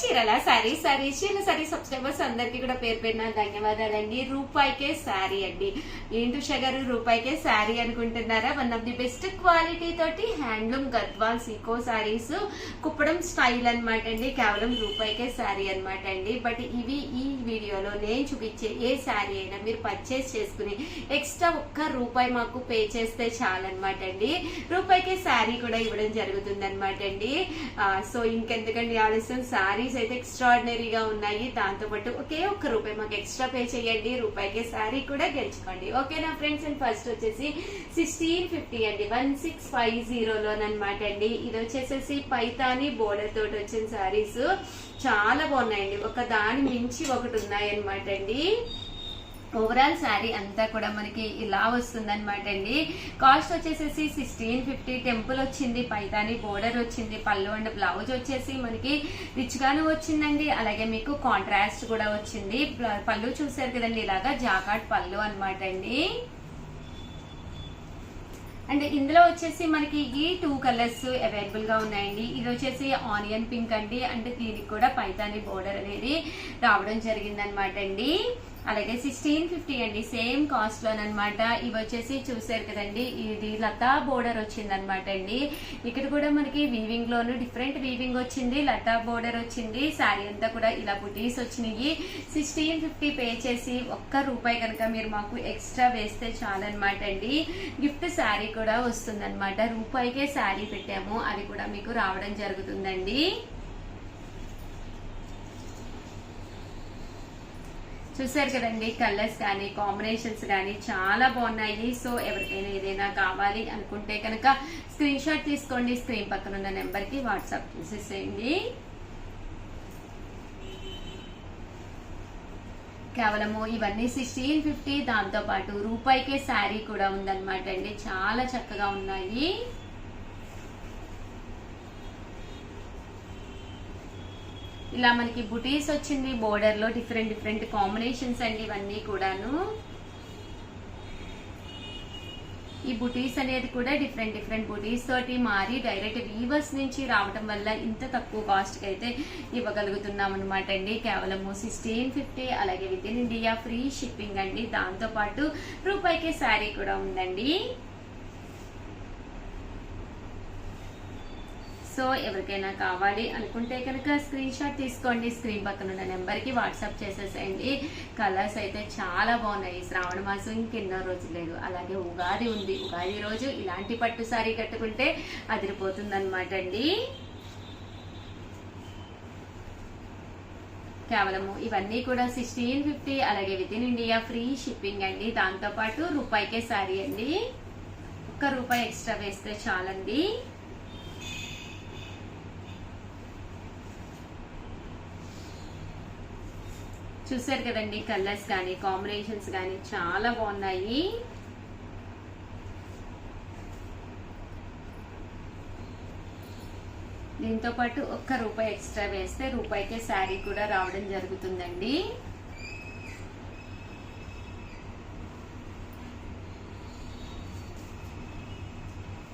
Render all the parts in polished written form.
చీరల శారీ సబ్స్క్రైబర్స్ అందరికి కూడా పేరు పేరున ధన్యవాదాలండి. రూపాయికే శారీ అండి. ఏంటి ఉషా గారు రూపాయికే శారీ అనుకుంటున్నారా? One of the best quality తోటి హ్యాండ్లూమ్ గద్వాల్ సీకో శారీస్ కుప్పడం స్టైల్ అనమాట అండి. కేవలం రూపాయికే శారీ అనమాట అండి. బట్ ఇవి ఈ వీడియోలో నేను చూపించే ఏ శారీ అయినా మీరు పర్చేస్ చేసుకుని ఎక్స్ట్రా ₹1 మాకు పే చేస్తే చాలన్నమాట అండి. రూపాయికే శారీ కూడా ఇవ్వడం జరుగుతుంది అనమాట అండి. సో ఇంకెందుకండి ఆలస్యం, శారీస్ అయితే ఎక్స్ట్రాడినరీగా ఉన్నాయి. దాంతో పాటు ఒకే ₹1 మాకు ఎక్స్ట్రా పే చేయండి, రూపాయికే శారీ కూడా గెలుచుకోండి. ఓకేనా ఫ్రెండ్స్? అండ్ ఫస్ట్ వచ్చేసి 1650 అండి, 1650లోనమాట అండి. ఇది వచ్చేసేసి పైతాని బోర్డర్ తోటి వచ్చిన శారీస్ చాలా బాగున్నాయండి. ఒక దాని మించి ఒకటి ఉన్నాయన్నమాట అండి. ఓవరాల్ శారీ అంతా కూడా మనకి ఇలా వస్తుంది అనమాట అండి. కాస్ట్ వచ్చేసేసి 1650. టెంపుల్ వచ్చింది, పైతాని బోర్డర్ వచ్చింది, పళ్ళు అండ్ బ్లౌజ్ వచ్చేసి మనకి రిచ్ గాను వచ్చిందండి. అలాగే మీకు కాంట్రాస్ట్ కూడా వచ్చింది. పళ్ళు చూసారు కదండి, ఇలాగా జాకాట్ పళ్ళు అనమాట అండి. అండ్ ఇందులో వచ్చేసి మనకి ఈ 2 కలర్స్ అవైలబుల్ గా ఉన్నాయండి. ఇది వచ్చేసి ఆనియన్ పింక్ అండి. అంటే దీనికి కూడా పైతాని బోర్డర్ అనేది రావడం జరిగింది అనమాట అండి. అలాగే 1650 అండి, సేమ్ కాస్ట్ లోనమాట. ఇవి వచ్చేసి చూసారు కదండి, ఇది లతా బోర్డర్ వచ్చింది అనమాట అండి. ఇక్కడ కూడా మనకి వీవింగ్ లోను డిఫరెంట్ వీవింగ్ వచ్చింది, లతా బోర్డర్ వచ్చింది. శారీ అంతా కూడా ఇలా బుటీస్ వచ్చినాయి. 1650 పే చేసి ₹1 కనుక మీరు మాకు ఎక్స్ట్రా వేస్తే చాలన్నమాట అండి. గిఫ్ట్ శారీ కూడా వస్తుంది అనమాట. రూపాయికే శారీ పెట్టాము, అది కూడా మీకు రావడం జరుగుతుందండి. చూసారు కదండి, కలర్స్ కానీ కాంబినేషన్స్ కానీ చాలా బాగున్నాయి. సో ఎవరికైనా ఏదైనా కావాలి అనుకుంటే కనుక స్క్రీన్ షాట్ తీసుకోండి, స్క్రీన్ పక్కన ఉన్న నెంబర్ కి వాట్సాప్ చేసేసేయండి. కేవలము ఇవన్నీ 1650, దాంతో పాటు రూపాయికే శారీ కూడా ఉందన్నమాట అండి. చాలా చక్కగా ఉన్నాయి. ఇలా మనకి బుటీస్ వచ్చింది, బోర్డర్ లో డిఫరెంట్ కాంబినేషన్స్ అండి ఇవన్నీ కూడాను. ఈ బుటీస్ అనేది కూడా డిఫరెంట్ బుటీస్ తోటి మారి డైరెక్ట్ వీవర్స్ నుంచి రావడం వల్ల ఇంత తక్కువ కాస్ట్ కి అయితే ఇవ్వగలుగుతున్నాం అనమాట అండి. కేవలం 1650. అలాగే with in India free shipping అండి. దాంతో పాటు రూపాయికే శారీ కూడా ఉందండి. సో ఎవరికైనా కావాలి అనుకుంటే కనుక స్క్రీన్ షాట్ తీసుకోండి, స్క్రీన్ పక్కన ఉన్న నెంబర్ కి వాట్సాప్ చేసేసేయండి. కలర్స్ అయితే చాలా బాగున్నాయి. శ్రావణ మాసం ఇంకెన్నో రోజులు లేదు. అలాగే ఉగాది ఉంది. ఉగాది రోజు ఇలాంటి పట్టు సారీ కట్టుకుంటే అదిరిపోతుంది అనమాట అండి. కేవలము ఇవన్నీ కూడా 1650. అలాగే with in India free shipping అండి. దాంతో పాటు రూపాయికే శారీ అండి. ₹1 ఎక్స్ట్రా వేస్తే చాలండి. చూసారు కదండి, కలర్స్ కానీ కాంబినేషన్స్ కానీ చాలా బాగున్నాయి. దీంతో పాటు ₹1 ఎక్స్ట్రా వేస్తే రూపాయికే శారీ కూడా రావడం జరుగుతుందండి.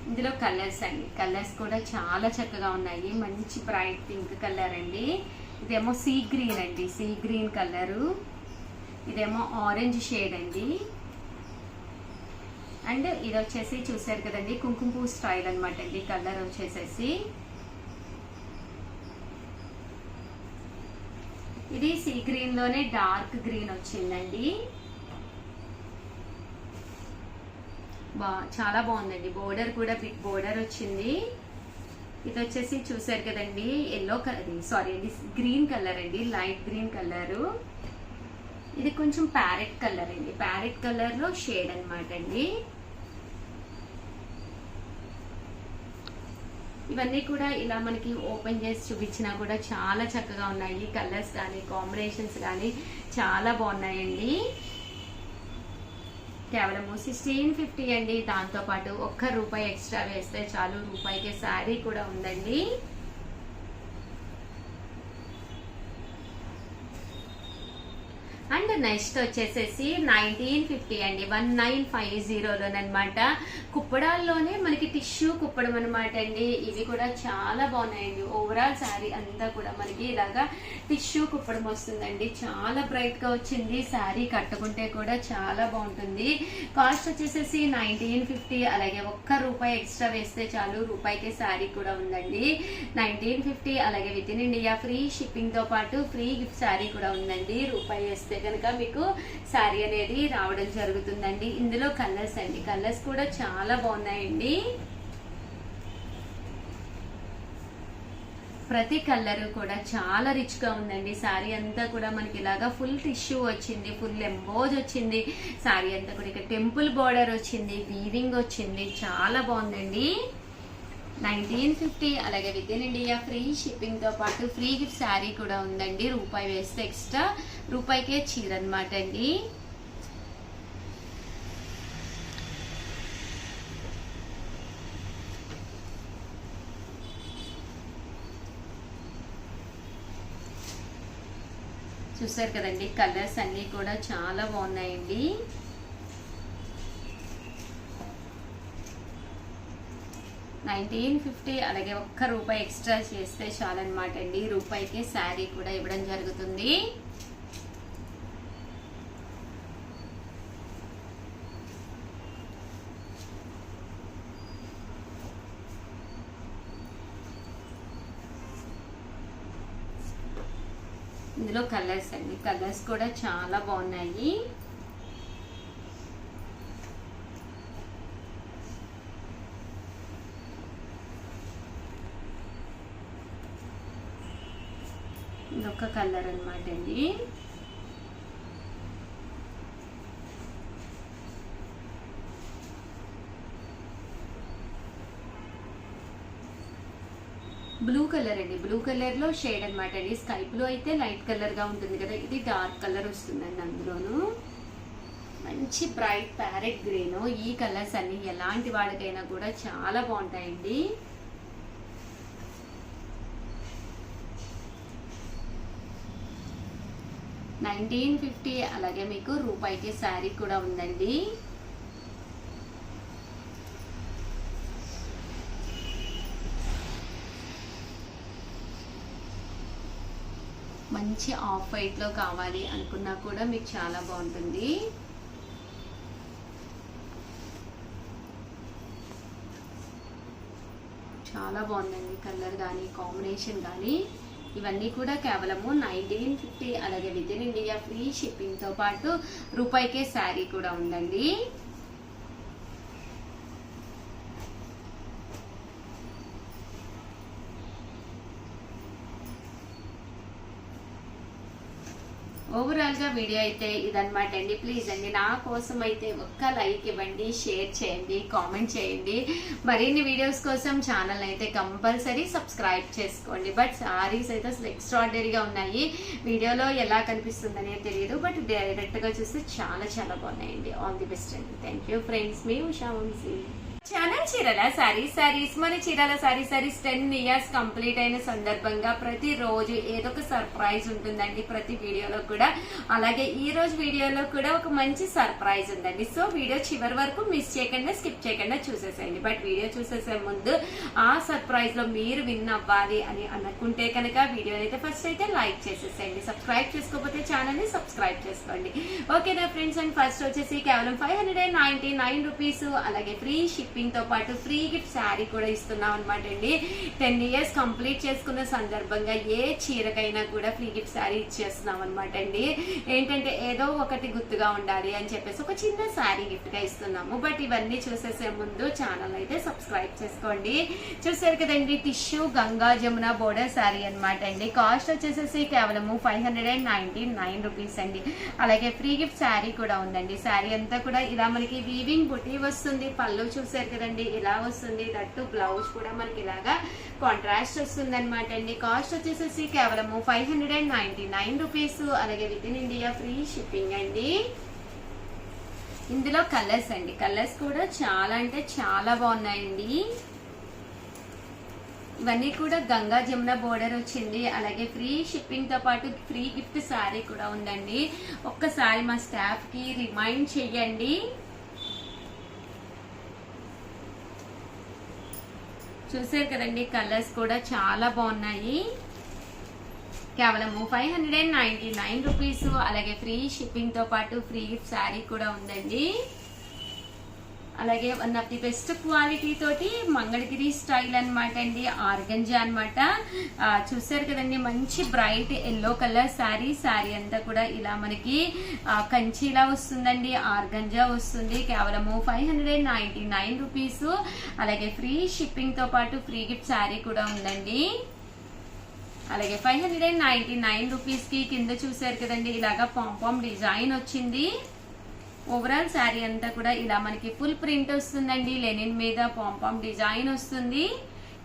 ఇందులో కలర్స్ అండి, కలర్స్ కూడా చాలా చక్కగా ఉన్నాయి. మంచి బ్రైట్ పింక్ కలర్ అండి. ఇదేమో సీ గ్రీన్ అండి, సీ గ్రీన్ కలరు. ఇదేమో ఆరెంజ్ షేడ్ అండి. అండ్ ఇది వచ్చేసి చూసారు కదండి, కుంకుమ పువ్వు స్టైల్ అనమాట అండి. కలర్ వచ్చేసేసి ఇది సీ గ్రీన్ లోనే డార్క్ గ్రీన్ వచ్చిందండి. చాలా బాగుందండి. బోర్డర్ కూడా బిగ్ బోర్డర్ వచ్చింది. ఇది వచ్చేసి చూసారు కదండి, ఎల్లో కలర్, సారీ అండి, గ్రీన్ కలర్ అండి, లైట్ గ్రీన్ కలరు. ఇది కొంచెం ప్యారెట్ కలర్ అండి, ప్యారెట్ కలర్ లో షేడ్ అనమాట అండి. ఇవన్నీ కూడా ఇలా మనకి ఓపెన్ చేసి చూపించినా కూడా చాలా చక్కగా ఉన్నాయి. కలర్స్ కానీ కాంబినేషన్స్ కానీ చాలా బాగున్నాయండి. కేవలం 1650 అండి. దాంతో పాటు ₹1 ఎక్స్ట్రా వేస్తే చాలు, రూపాయికే శారీ కూడా ఉందండి. అండ్ నెక్స్ట్ వచ్చేసేసి 1950 అండి, 1950లోనమాట. కుప్పడాల్లోనే మనకి టిష్యూ కుప్పడం అనమాట అండి. ఇవి కూడా చాలా బాగున్నాయండి. ఓవరాల్ శారీ అంతా కూడా మనకి ఇలాగా టిష్యూ కుప్పడం వస్తుందండి. చాలా బ్రైట్ గా వచ్చింది. శారీ కట్టుకుంటే కూడా చాలా బాగుంటుంది. కాస్ట్ వచ్చేసేసి 1950. అలాగే ₹1 ఎక్స్ట్రా వేస్తే చాలు, రూపాయికే శారీ కూడా ఉందండి. 1950. అలాగే with in India free shipping తో పాటు ఫ్రీ గిఫ్ట్ శారీ కూడా ఉందండి. రూపాయి వేస్తే కనుక మీకు శారీ అనేది రావడం జరుగుతుందండి. ఇందులో కలర్స్ అండి, కలర్స్ కూడా చాలా బాగున్నాయండి. ప్రతి కలర్ కూడా చాలా రిచ్ గా ఉందండి. శారీ అంతా కూడా మనకి ఇలాగా ఫుల్ టిష్యూ వచ్చింది, ఫుల్ ఎంబోజ్ వచ్చింది. శారీ అంతా కూడా ఇక్కడ టెంపుల్ బోర్డర్ వచ్చింది, వీవింగ్ వచ్చింది, చాలా బాగుందండి. 1950. అలాగే with in India free shipping తో పాటు ఫ్రీ గిఫ్ట్ శారీ కూడా ఉందండి. రూపాయి వేస్తే ఎక్స్ట్రా, రూపాయికే చీర అనమాట అండి. చూసారు కదండి, కలర్స్ అన్ని కూడా చాలా బాగున్నాయండి. $1950. అలాగే ₹1 ఎక్స్ట్రా చేస్తే చాలన్నమాట అండి. రూపాయికే శారీ కూడా ఇవ్వడం జరుగుతుంది. ఇందులో కలర్స్ అండి, కలర్స్ కూడా చాలా బాగున్నాయి. ఇదొక కలర్ అనమాట అండి. బ్లూ కలర్ అండి, బ్లూ కలర్ లో షేడ్ అనమాట అండి. స్కై బ్లూ అయితే లైట్ కలర్ గా ఉంటుంది కదా, ఇది డార్క్ కలర్ వస్తుందండి. అందులోను మంచి బ్రైట్ ప్యారెట్ గ్రీన్. ఈ కలర్స్ అన్ని ఎలాంటి వాడికైనా కూడా చాలా బాగుంటాయండి. 1950. అలాగే మీకు రూపాయికి శారీ కూడా ఉందండి. మంచి ఆఫ్ వైట్ లో కావాలి అనుకున్నా కూడా మీకు చాలా బాగుంటుంది. చాలా బాగుందండి కలర్ కానీ కాంబినేషన్ కానీ. ఇవన్నీ కూడా కేవలము 1950. అలాగే with in India free shipping తో పాటు రూపాయికే శారీ కూడా ఉందండి. ఓవరాల్ గా వీడియో అయితే ఇదన్నమాట అండి. ప్లీజ్ అండి నా కోసం అయితే ఒక్క లైక్ ఇవ్వండి, షేర్ చేయండి, కామెంట్ చేయండి. మరిన్ని వీడియోస్ కోసం ఛానల్ అయితే కంపల్సరీ సబ్స్క్రైబ్ చేసుకోండి. బట్ సారీస్ అయితే అసలు ఎక్స్ట్రాడినరీగా ఉన్నాయి. వీడియోలో ఎలా కనిపిస్తుందనే తెలియదు, బట్ డైరెక్ట్ గా చూస్తే చాలా చాలా బాగున్నాయండి. ఆల్ ది బెస్ట్ అండి. థ్యాంక్ యూ ఫ్రెండ్స్, మీ ఉషా వంశీ. ఛానల్ చీరల సారీస్ మన చీరాల సారీస్ 10 ఇయర్స్ కంప్లీట్ అయిన సందర్భంగా ప్రతిరోజు ఏదో ఒక సర్ప్రైజ్ ఉంటుందండి ప్రతి వీడియోలో కూడా. అలాగే ఈ రోజు వీడియోలో కూడా ఒక మంచి సర్ప్రైజ్ ఉందండి. సో వీడియో చివరి వరకు మిస్ చేయకుండా స్కిప్ చేయకుండా చూసేసేయండి. బట్ వీడియో చూసేసే ముందు ఆ సర్ప్రైజ్ లో మీరు విన్ అవ్వాలి అని అనుకుంటే కనుక వీడియోని అయితే ఫస్ట్ అయితే లైక్ చేసేసేయండి. సబ్స్క్రైబ్ చేసుకోకపోతే ఛానల్ ని సబ్స్క్రైబ్ చేసుకోండి. ఓకేనా ఫ్రెండ్స్. అండ్ ఫస్ట్ వచ్చేసి కేవలం 599 రూపీస్. అలాగే ఫ్రీ షిప్పింగ్ తో పాటు ఫ్రీ గిఫ్ట్ శారీ కూడా ఇస్తున్నాం అనమాట అండి. 10 ఇయర్స్ కంప్లీట్ చేసుకున్న సందర్భంగా ఏ చీరకైనా కూడా ఫ్రీ గిఫ్ట్ శారీ ఇచ్చేస్తున్నాం అనమాట అండి. ఏంటంటే ఏదో ఒకటి గుర్తుగా ఉండాలి అని చెప్పేసి ఒక చిన్న శారీ గిఫ్ట్ గా ఇస్తున్నాము. బట్ ఇవన్నీ చూసేసే ముందు ఛానల్ అయితే సబ్స్క్రైబ్ చేసుకోండి. చూసారు కదండి, టిష్యూ గంగా జమున బోర్డర్ శారీ అనమాట అండి. కాస్ట్ వచ్చేసేసి కేవలము 599 రూపీస్ అండి. అలాగే ఫ్రీ గిఫ్ట్ శారీ కూడా ఉందండి. శారీ అంతా కూడా ఇలా మనకి వీవింగ్ బుటీ వస్తుంది. పళ్ళు చూసారు కదండి, ఇలా వస్తుంది. దట్టు బ్లౌజ్ కూడా మనకి ఇలాగా కాంట్రాస్ట్ వస్తుంది అనమాట అండి. కాస్ట్ వచ్చేసేసి కేవలము 599 రూపీస్. అలాగే with in India free shipping అండి. ఇందులో కలర్స్ అండి, కలర్స్ కూడా చాలా అంటే చాలా బాగున్నాయండి. ఇవన్నీ కూడా గంగా జమున బోర్డర్ వచ్చింది. అలాగే ఫ్రీ షిప్పింగ్ తో పాటు ఫ్రీ గిఫ్ట్ శారీ కూడా ఉందండి. ఒక్కసారి మా స్టాఫ్ కి రిమైండ్ చేయండి. చూసారు కదండి, కలర్స్ కూడా చాలా బాగున్నాయి. కేవలం 599 రూపీస్. అలాగే ఫ్రీ షిప్పింగ్ తో పాటు ఫ్రీ గిఫ్ట్ శారీ కూడా ఉందండి. అలాగే one of the best quality తోటి మంగళగిరి స్టైల్ అనమాట అండి, ఆర్గంజా అనమాట. చూసారు కదండి, మంచి bright yellow colour sari. Sari అంతా కూడా ఇలా మనకి కంచిలా వస్తుందండి, ఆర్గంజా వస్తుంది. కేవలము 599 రూపీస్. అలాగే ఫ్రీ షిప్పింగ్ తో పాటు ఫ్రీ గిఫ్ట్ శారీ కూడా ఉందండి. అలాగే 599 రూపీస్ కి కింద చూసారు కదండి, ఇలాగా పాంపామ్ డిజైన్ వచ్చింది. ఓవరాల్ శారీ అంతా కూడా ఇలా మనకి ఫుల్ ప్రింట్ వస్తుందండి, లెనిన్ మీద పాంపామ్ డిజైన్ వస్తుంది.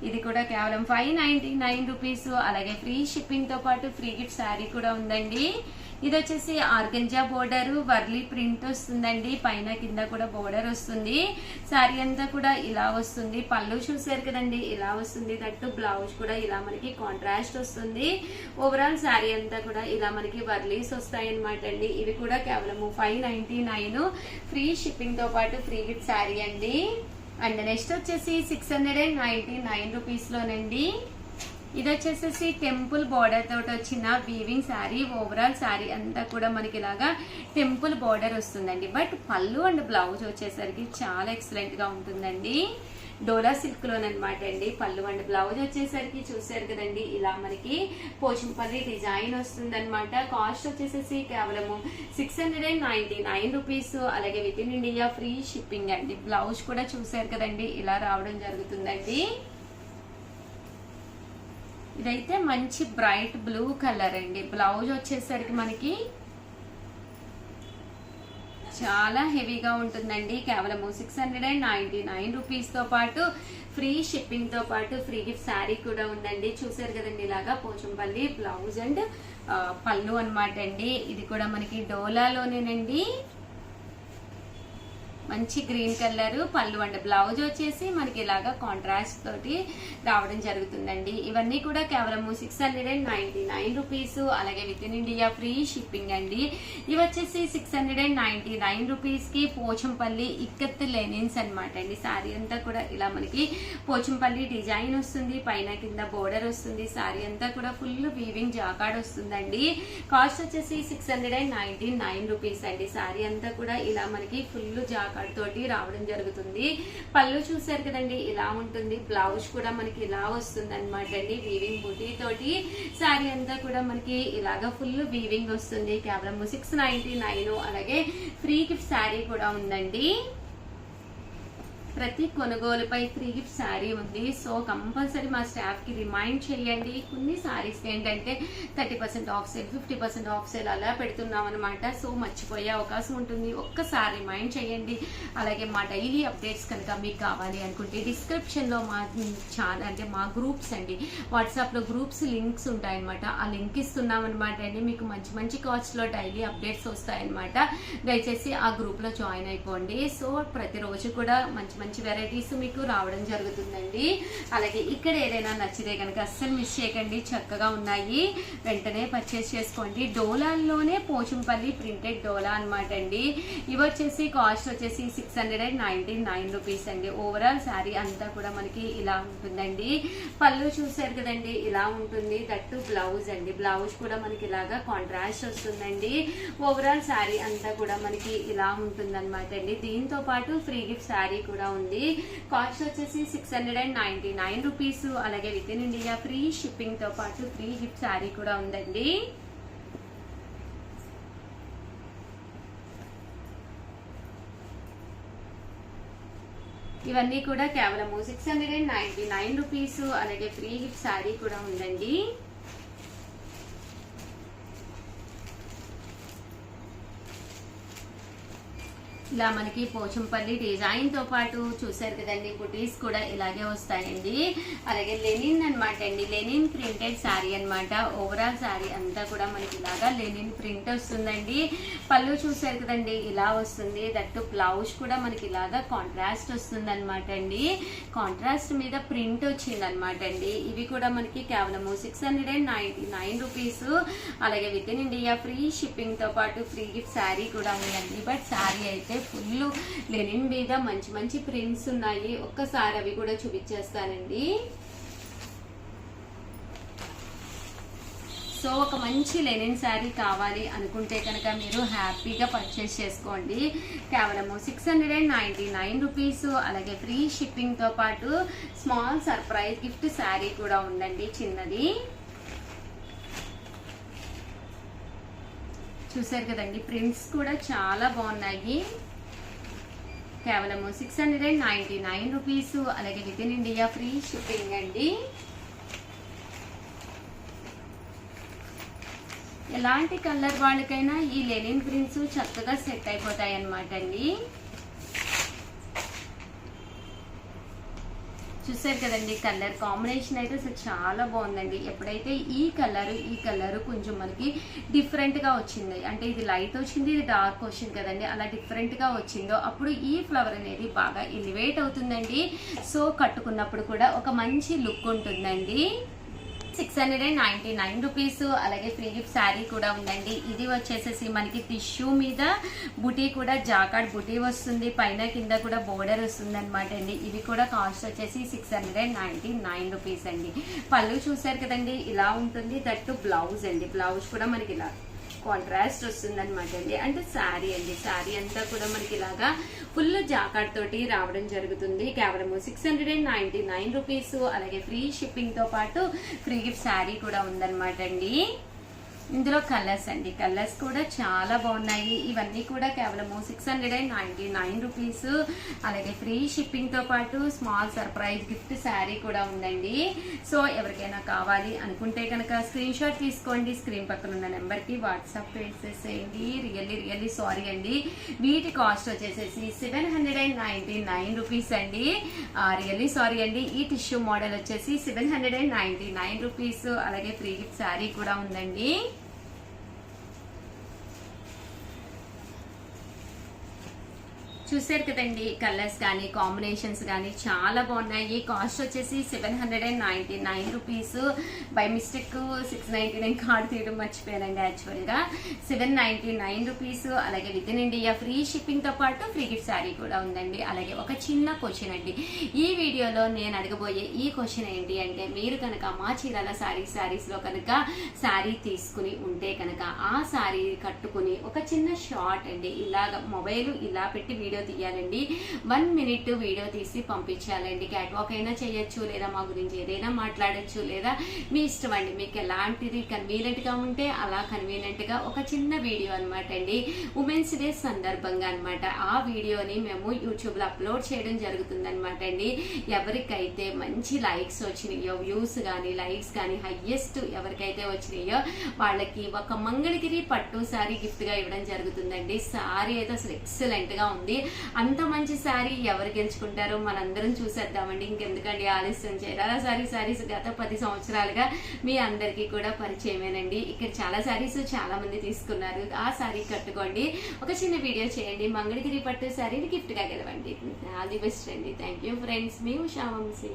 ఇది కూడా కేవలం 599 రూపీస్. అలాగే ఫ్రీ షిప్పింగ్ తో పాటు ఫ్రీ గిఫ్ట్ శారీ కూడా ఉందండి. ఇది వచ్చేసి ఆర్గంజా బోర్డర్ వర్లీ ప్రింట్ వస్తుందండి, పైన కింద కూడా బోర్డర్ వస్తుంది. శారీ అంతా కూడా ఇలా వస్తుంది. పళ్ళు చూసారు కదండి, ఇలా వస్తుంది. దట్టు బ్లౌజ్ కూడా ఇలా మనకి కాంట్రాస్ట్ వస్తుంది. ఓవరాల్ శారీ అంతా కూడా ఇలా మనకి వర్లీస్ వస్తాయి అనమాట అండి. ఇవి కూడా కేవలం 599 ఫ్రీ షిప్పింగ్ తో పాటు ఫ్రీ గిఫ్ట్ శారీ అండి. అండ్ నెక్స్ట్ వచ్చేసి 699 రూపీస్ లోనండి. ఇది వచ్చేసి టెంపుల్ బార్డర్ తోటి వచ్చిన వీవింగ్ శారీ. ఓవరాల్ శారీ అంతా కూడా మనకి ఇలాగా టెంపుల్ బార్డర్ వస్తుందండి. బట్ పళ్ళు అండ్ బ్లౌజ్ వచ్చేసరికి చాలా ఎక్సలెంట్ గా ఉంటుందండి. డోలా సిల్క్ లోనమాట అండి. పళ్ళు అండ్ బ్లౌజ్ వచ్చేసరికి చూసారు కదండి, ఇలా మనకి పోచంపల్లి డిజైన్ వస్తుంది అనమాట. కాస్ట్ వచ్చేసి కేవలము 699 రూపీస్. అలాగే with in India free shipping అండి. బ్లౌజ్ కూడా చూసారు కదండి, ఇలా రావడం జరుగుతుందండి. ఇదైతే మంచి బ్రైట్ బ్లూ కలర్ అండి. బ్లౌజ్ వచ్చేసరికి మనకి చాలా హెవీగా ఉంటుందండి. కేవలం 699 రూపీస్ తో పాటు ఫ్రీ షిప్పింగ్ తో పాటు ఫ్రీ గిఫ్ట్ శారీ కూడా ఉందండి. చూసారు కదండి, ఇలాగా పోచంపల్లి బ్లౌజ్ అండ్ పళ్ళు అనమాట అండి. ఇది కూడా మనకి డోలాలోనేనండి. మంచి గ్రీన్ కలర్ పళ్ళు అండ్ బ్లౌజ్ వచ్చేసి మనకి ఇలాగా కాంట్రాస్ట్ తోటి రావడం జరుగుతుందండి. ఇవన్నీ కూడా కేవలం 699 రూపీస్. అలాగే with in India free shipping అండి. ఇవి వచ్చేసి 699 రూపీస్ కి పోచంపల్లి ఇక్కత్ లెనిన్స్ అనమాట అండి. శారీ అంతా కూడా ఇలా మనకి పోచంపల్లి డిజైన్ వస్తుంది, పైన కింద బోర్డర్ వస్తుంది. శారీ అంతా కూడా ఫుల్ వీవింగ్ జాకార్డ్ వస్తుందండి. కాస్ట్ వచ్చేసి 699 రూపీస్ అండి. శారీ అంతా కూడా ఇలా మనకి ఫుల్ జాకార్డ్ తోటి రావడం జరుగుతుంది. పళ్ళు చూసారు కదండి, ఇలా ఉంటుంది. బ్లౌజ్ కూడా మనకి ఇలా వస్తుంది అనమాట అండి, వీవింగ్ బుటీ తోటి. శారీ అంతా కూడా మనకి ఇలాగా ఫుల్ వీవింగ్ వస్తుంది. కేవలం 699. అలాగే ఫ్రీ గిఫ్ట్ శారీ కూడా ఉందండి. ప్రతి కొనుగోలుపై ఫ్రీ గిఫ్ట్ శారీ ఉంది. సో కంపల్సరీ మా స్టాఫ్ కి రిమైండ్ చేయండి. కొన్ని శారీస్ ఏంటంటే 30% ఆఫ్ సేల్, 50% ఆఫ్ సేల్ అలా పెడుతున్నాం అనమాట. సో మర్చిపోయే అవకాశం ఉంటుంది. ఒక్కసారి రిమైండ్ చేయండి. అలాగే మా డైలీ అప్డేట్స్ కనుక మీకు కావాలి అనుకుంటే డిస్క్రిప్షన్ లో మా ఛానల్ అంటే మా గ్రూప్స్ అండి, వాట్సాప్ లో గ్రూప్స్ లింక్స్ ఉంటాయన్నమాట. ఆ లింక్ ఇస్తున్నాం అనమాట అండి. మీకు మంచి మంచి కాస్ట్ లో డైలీ అప్డేట్స్ వస్తాయన్నమాట. దయచేసి ఆ గ్రూప్ లో జాయిన్ అయిపోండి. సో ప్రతిరోజు కూడా మంచి మంచి వెరైటీస్ మీకు రావడం జరుగుతుందండి. అలాగే ఇక్కడ ఏదైనా నచ్చితే కనుక అస్సలు మిస్ చేయకండి, చక్కగా ఉన్నాయి, వెంటనే పర్చేస్ చేసుకోండి. డోలాల్లోనే పోచంపల్లి ప్రింటెడ్ డోలా అనమాట అండి. ఇవి వచ్చేసి కాస్ట్ వచ్చేసి 699 రూపీస్ అండి. ఓవరాల్ శారీ అంతా కూడా మనకి ఇలా ఉంటుందండి. పళ్ళు చూసారు కదండి, ఇలా ఉంటుంది. దట్టు బ్లౌజ్ అండి. బ్లౌజ్ కూడా మనకి ఇలాగా కాంట్రాస్ట్ వస్తుందండి. ఓవరాల్ శారీ అంతా కూడా మనకి ఇలా ఉంటుంది అనమాట అండి. దీంతో పాటు ఫ్రీ గిఫ్ట్ శారీ కూడా ఉంది. కాస్ట్ వచ్చేసి 699 రూపీస్. అలాగే with in India free shipping తో పాటు ఫ్రీ గిఫ్ట్ శారీ కూడా ఉందండి. ఇవన్నీ కూడా కేవలం 699 రూపీస్. అలాగే ఫ్రీ గిఫ్ట్ శారీ కూడా ఉందండి. ఇలా మనకి పోచంపల్లి డిజైన్ తో పాటు చూసారు కదండి, బుటీస్ కూడా ఇలాగే వస్తాయండి. అలాగే లెనిన్ అనమాట అండి, లెనిన్ ప్రింటెడ్ శారీ అనమాట. ఓవరాల్ శారీ అంతా కూడా మనకి ఇలాగా లెనిన్ ప్రింట్ వస్తుందండి. పళ్ళు చూసారు కదండి, ఇలా వస్తుంది. దట్టు బ్లౌజ్ కూడా మనకి ఇలాగా కాంట్రాస్ట్ వస్తుంది అనమాట అండి. కాంట్రాస్ట్ మీద ప్రింట్ వచ్చింది అనమాట అండి. ఇవి కూడా మనకి కేవలము 699 రూపీస్. అలాగే with in India free shipping తో పాటు ఫ్రీ గిఫ్ట్ శారీ కూడా ఉందండి. బట్ శారీ అయితే ఫుల్ లెనిన్ మీద మంచి మంచి ప్రింట్స్ ఉన్నాయి. ఒక్కసారి అవి కూడా చూపించేస్తానండి. సో ఒక మంచి లెనిన్ శారీ కావాలి అనుకుంటే కనుక మీరు హ్యాపీగా పర్చేస్ చేసుకోండి. కేవలము 699 రూపీస్. అలాగే ఫ్రీ షిప్పింగ్ తో పాటు స్మాల్ సర్ప్రైజ్ గిఫ్ట్ శారీ కూడా ఉందండి, చిన్నది. చూసారు కదండి, ప్రింట్స్ కూడా చాలా బాగున్నాయి. కేవలము 699 రూపీస్. అలాగే with in India free shipping అండి. ఎలాంటి కలర్ వాళ్ళకైనా ఈ లెనిన్ ప్రింట్స్ చక్కగా సెట్ అయిపోతాయి అన్నమాట అండి. చూసారు కదండి, కలర్ కాంబినేషన్ అయితే అసలు చాలా బాగుందండి. ఎప్పుడైతే ఈ కలర్ కొంచెం మనకి డిఫరెంట్ గా వచ్చింది, అంటే ఇది లైట్ వచ్చింది, ఇది డార్క్ వచ్చింది కదండి, అలా డిఫరెంట్ గా వచ్చిందో అప్పుడు ఈ ఫ్లవర్ అనేది బాగా ఎలివేట్ అవుతుందండి. సో కట్టుకున్నప్పుడు కూడా ఒక మంచి లుక్ ఉంటుందండి. 699 రూపీస్. అలాగే ఫ్రీ గిఫ్ట్ శారీ కూడా ఉందండి. ఇది వచ్చేసేసి మనకి టిష్యూ మీద బుటీ కూడా జాకార్డ్ బుటీ వస్తుంది, పైన కింద కూడా బోర్డర్ వస్తుంది అనమాట అండి. ఇవి కూడా కాస్ట్ వచ్చేసి 699 రూపీస్ అండి. పళ్ళు చూసారు కదండి, ఇలా ఉంటుంది. దట్టు బ్లౌజ్ అండి, బ్లౌజ్ కూడా మనకి ఇలా కాంట్రాస్ట్ వస్తుంది అనమాట అండి. అంటే శారీ అండి, శారీ అంతా కూడా మనకి ఇలాగా ఫుల్ జాకార్డ్ తోటి రావడం జరుగుతుంది. కేవలము 699 రూపీస్. అలాగే ఫ్రీ షిప్పింగ్ తో పాటు ఫ్రీ గిఫ్ట్ శారీ కూడా ఉందన్నమాట అండి. ఇందులో కలర్స్ అండి, కలర్స్ కూడా చాలా బాగున్నాయి. ఇవన్నీ కూడా కేవలము 699 రూపీస్. అలాగే ఫ్రీ షిప్పింగ్ తో పాటు స్మాల్ సర్ప్రైజ్ గిఫ్ట్ శారీ కూడా ఉందండి. సో ఎవరికైనా కావాలి అనుకుంటే కనుక స్క్రీన్ షాట్ తీసుకోండి, స్క్రీన్ పక్కన ఉన్న నెంబర్ కి వాట్సాప్ చేసేసేయండి. రియల్లీ సారీ అండి, వీటి కాస్ట్ వచ్చేసేసి 799 రూపీస్ అండి. రియల్లీ సారీ అండి. ఈ టిష్యూ మోడల్ వచ్చేసి 799 రూపీస్. అలాగే ఫ్రీ గిఫ్ట్ శారీ కూడా ఉందండి. చూసారు కదండి, కలర్స్ కానీ కాంబినేషన్స్ కానీ చాలా బాగున్నాయి. కాస్ట్ వచ్చేసి 799 రూపీస్. బై మిస్టేక్ 699 కార్డు తీయడం మర్చిపోయానండి. యాక్చువల్ గా 799 రూపీస్. అలాగే with in India free shipping తో పాటు ఫ్రీ గిఫ్ట్ శారీ కూడా ఉందండి. అలాగే ఒక చిన్న క్వశ్చన్ అండి, ఈ వీడియోలో నేను అడగబోయే ఈ క్వశ్చన్ ఏంటి అంటే, మీరు కనుక మా చీరాల శారీస్ లో కనుక శారీ తీసుకుని ఉంటే కనుక ఆ శారీ కట్టుకుని ఒక చిన్న షార్ట్ అండి, ఇలాగ మొబైల్ ఇలా పెట్టి వీడియో తీయాలండి. 1 మినిట్ వీడియో తీసి పంపించాలండి. క్యాట్ వాక్ అయినా చేయొచ్చు, లేదా మా గురించి ఏదైనా మాట్లాడచ్చు, లేదా మీ ఇష్టం అండి. మీకు ఎలాంటిది కన్వీనియంట్ గా ఉంటే అలా కన్వీనియంట్ గా ఒక చిన్న వీడియో అనమాట అండి. ఉమెన్స్ డే సందర్భంగా అనమాట. ఆ వీడియోని మేము యూట్యూబ్ లో అప్లోడ్ చేయడం జరుగుతుంది అనమాట అండి. ఎవరికైతే మంచి లైక్స్ వచ్చినాయో, వ్యూస్ కానీ లైక్స్ కానీ హైయెస్ట్ ఎవరికైతే వచ్చినాయో వాళ్ళకి ఒక మంగళగిరి పట్టు శారీ గిఫ్ట్ గా ఇవ్వడం జరుగుతుందండి. శారీ అయితే అసలు ఎక్సలెంట్ గా ఉంది. అంత మంచి శారీ ఎవరు గెలుచుకుంటారో మనందరం చూసేద్దామండి. ఇంకెందుకండి ఆలస్యం చేయాలి. శారీస్ గత 10 సంవత్సరాలుగా మీ అందరికీ కూడా పరిచయమేనండి. ఇక్కడ చాలా శారీస్ చాలా మంది తీసుకున్నారు. ఆ శారీ కట్టుకోండి, ఒక చిన్న వీడియో చేయండి, మంగళగిరి పట్టు శారీని గిఫ్ట్ గా గెలవండి. ఆల్ ది బెస్ట్ అండి. Thank you friends. మీ ఉషా వంశీ.